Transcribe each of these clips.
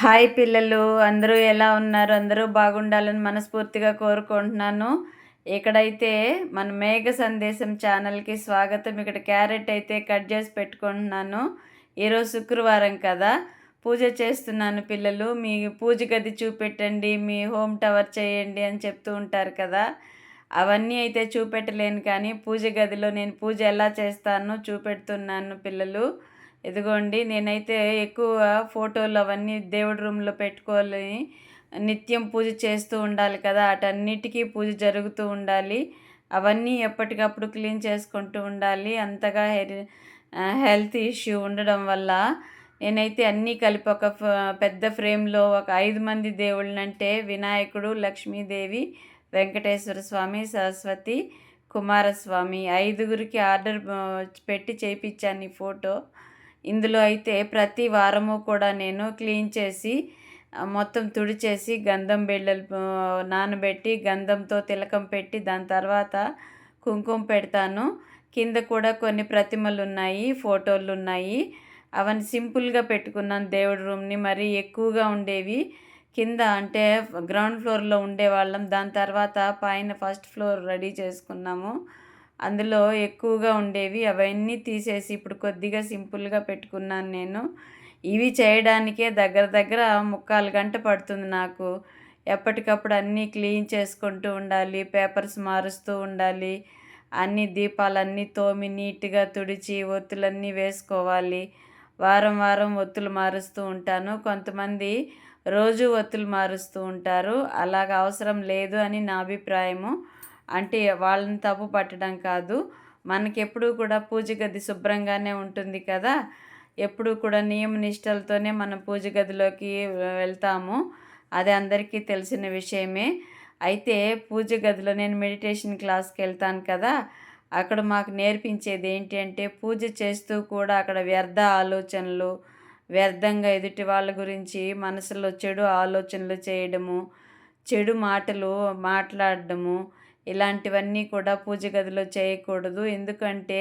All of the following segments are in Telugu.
హాయ్ పిల్లలు, అందరూ ఎలా ఉన్నారు? అందరూ బాగుండాలని మనస్ఫూర్తిగా కోరుకుంటున్నాను. ఇక్కడైతే మన మేఘ సందేశం ఛానల్‌కి స్వాగతం. ఇక్కడ క్యారెట్ అయితే కట్ చేసి పెట్టుకుంటున్నాను. ఈరోజు శుక్రవారం కదా! పూజ చేస్తున్నాను పిల్లలు. మీ పూజ గది చూపెట్టండి, మీ హోమ్ టవర్ చేయండి అని చెప్తూ ఉంటారు కదా! అవన్నీ అయితే చూపెట్టలేను కానీ పూజ గదిలో నేను పూజ ఎలా చేస్తానో చూపెడుతున్నాను పిల్లలు. ఇదిగోండి నేనైతే ఎక్కువ ఫోటోలు అవన్నీ దేవుడి రూమ్‌లో పెట్టుకోవాలి. నిత్యం పూజ చేస్తూ ఉండాలి కదా! ఆటన్నిటికి పూజ జరుగుతూ ఉండాలి. అవన్నీ ఎప్పటికప్పుడు క్లీన్ చేసుకుంటూ ఉండాలి. అంతగా హెల్త్ ఇష్యూ ఉండడం వల్ల నేనైతే అన్నీ కలిపి ఒక పెద్ద ఫ్రేమ్‌లో ఒక 5 మంది దేవుళ్ళనంటే వినాయకుడు, లక్ష్మీదేవి, వెంకటేశ్వర స్వామి, సరస్వతి, కుమారస్వామి ఐదుగురికి ఆర్డర్ పెట్టి చేపిచ్చాను ఈ ఫోటో. ఇందులో అయితే ప్రతి వారము కూడా నేను క్లీన్ చేసి మొత్తం తుడిచేసి గంధం బిళ్ళలు నానబెట్టి గంధంతో తిలకం పెట్టి దాని తర్వాత కుంకుమ పెడతాను. కింద కూడా కొన్ని ప్రతిమలు ఉన్నాయి, ఫోటోలు ఉన్నాయి. అవన్నీ సింపుల్గా పెట్టుకున్నాను దేవుడి రూమ్ని. మరీ ఎక్కువగా ఉండేవి కింద అంటే గ్రౌండ్ ఫ్లోర్లో ఉండేవాళ్ళం. దాని తర్వాత పైన ఫస్ట్ ఫ్లోర్ రెడీ చేసుకున్నాము. అందులో ఎక్కువగా ఉండేవి అవన్నీ తీసేసి ఇప్పుడు కొద్దిగా సింపుల్గా పెట్టుకున్నాను నేను. ఇవి చేయడానికే దగ్గర దగ్గర 3/4 గంట పడుతుంది నాకు. ఎప్పటికప్పుడు అన్నీ క్లీన్ చేసుకుంటూ ఉండాలి, పేపర్స్ మారుస్తూ ఉండాలి, అన్ని దీపాలన్నీ తోమి నీట్గా తుడిచి ఒత్తులన్నీ వేసుకోవాలి. వారం వారం ఒత్తులు మారుస్తూ ఉంటాను. కొంతమంది రోజు ఒత్తులు మారుస్తూ ఉంటారు. అలాగ అవసరం లేదు అని నా అభిప్రాయము. అంటే వాళ్ళని తప్పు పట్టడం కాదు. మనకెప్పుడూ కూడా పూజ గది శుభ్రంగానే ఉంటుంది కదా! ఎప్పుడూ కూడా నియమ నిష్టలతోనే మనం పూజ గదిలోకి వెళ్తాము. అది అందరికీ తెలిసిన విషయమే. అయితే పూజ గదిలో నేను మెడిటేషన్ క్లాస్‌కెళ్తాను కదా! అక్కడ మాకు నేర్పించేది ఏంటి అంటే పూజ చేస్తూ కూడా అక్కడ వ్యర్థ ఆలోచనలు, వ్యర్థంగా ఎదుటి వాళ్ళ గురించి మనసులో చెడు ఆలోచనలు చేయడము, చెడు మాటలు మాట్లాడడము, ఇలాంటివన్నీ కూడా పూజ గదిలో చేయకూడదు. ఎందుకంటే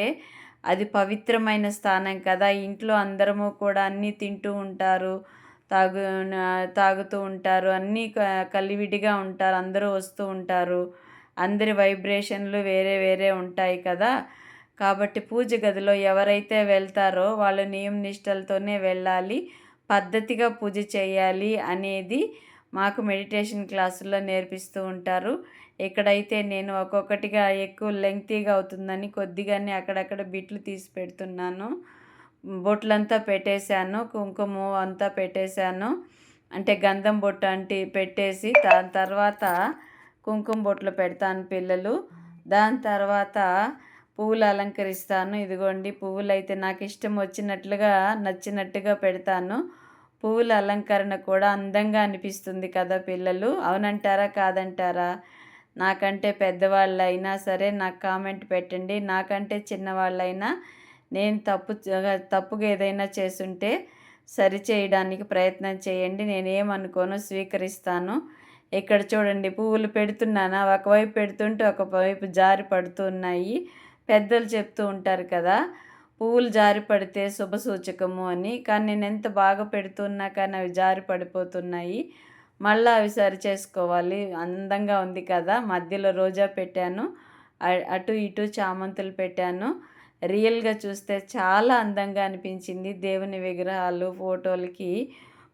అది పవిత్రమైన స్థానం కదా! ఇంట్లో అందరము కూడా అన్నీ తింటూ ఉంటారు, తాగు తాగుతూ ఉంటారు, అన్నీ కలివిడిగా ఉంటారు, అందరూ వస్తూ ఉంటారు. అందరి వైబ్రేషన్లు వేరే వేరే ఉంటాయి కదా! కాబట్టి పూజ గదిలో ఎవరైతే వెళ్తారో వాళ్ళు నియమ నిష్టలతోనే వెళ్ళాలి, పద్ధతిగా పూజ చేయాలి అనేది మాకు మెడిటేషన్ క్లాసుల్లో నేర్పిస్తూ ఉంటారు. ఇక్కడైతే నేను ఒక్కొక్కటిగా ఎక్కువ లెంగ్తీగా అవుతుందని కొద్దిగానే అక్కడక్కడ బిట్లు తీసి పెడుతున్నాను. బొట్లంతా పెట్టేశాను, కుంకుమ అంతా పెట్టేశాను. అంటే గంధం బొట్టు పెట్టేసి దాని తర్వాత కుంకుమ బొట్లు పెడతాను పిల్లలు. దాని తర్వాత పువ్వులు అలంకరిస్తాను. ఇదిగోండి పువ్వులైతే నాకు ఇష్టం వచ్చినట్లుగా నచ్చినట్టుగా పెడతాను. పువ్వుల అలంకరణ కూడా అందంగా అనిపిస్తుంది కదా పిల్లలు. అవునంటారా? కాదంటారా? నాకంటే పెద్దవాళ్ళైనా సరే నాకు కామెంట్ పెట్టండి. నాకంటే చిన్నవాళ్ళైనా నేను తప్పుగా ఏదైనా చేసుంటే సరిచేయడానికి ప్రయత్నం చేయండి. నేనేమనుకోను, స్వీకరిస్తాను. ఇక్కడ చూడండి పువ్వులు పెడుతున్నానా, ఒకవైపు పెడుతుంటే ఒకవైపు జారి పడుతున్నాయి. పెద్దలు చెప్తూ ఉంటారు కదా, పువ్వులు జారి పడితే శుభసూచకము అని. కానీ నేను ఎంత బాగా పెడుతున్నా కానీ అవి జారి పడిపోతున్నాయి. మళ్ళీ అవి సరి చేసుకోవాలి. అందంగా ఉంది కదా! మధ్యలో రోజా పెట్టాను, అటు ఇటు చామంతులు పెట్టాను. రియల్గా చూస్తే చాలా అందంగా అనిపించింది. దేవుని విగ్రహాలు ఫోటోలకి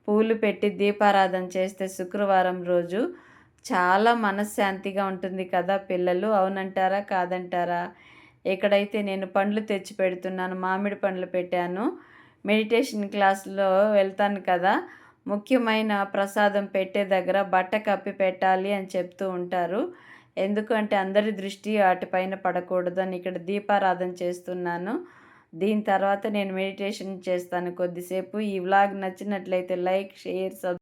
పూలు పెట్టి దీపారాధన చేస్తే శుక్రవారం రోజు చాలా మనశ్శాంతిగా ఉంటుంది కదా పిల్లలు. అవునంటారా? కాదంటారా? ఇక్కడైతే నేను పండ్లు తెచ్చి పెడుతున్నాను. మామిడి పండ్లు పెట్టాను. మెడిటేషన్ క్లాస్లో వెళ్తాను కదా, ముఖ్యమైన ప్రసాదం పెట్టే దగ్గర బట్ట కప్పి పెట్టాలి అని చెప్తూ ఉంటారు. ఎందుకంటే అందరి దృష్టి వాటిపైన పడకూడదని ఇక్కడ దీపారాధన చేస్తున్నాను. దీని తర్వాత నేను మెడిటేషన్ చేస్తాను కొద్దిసేపు. ఈ వ్లాగ్ నచ్చినట్లయితే లైక్, షేర్,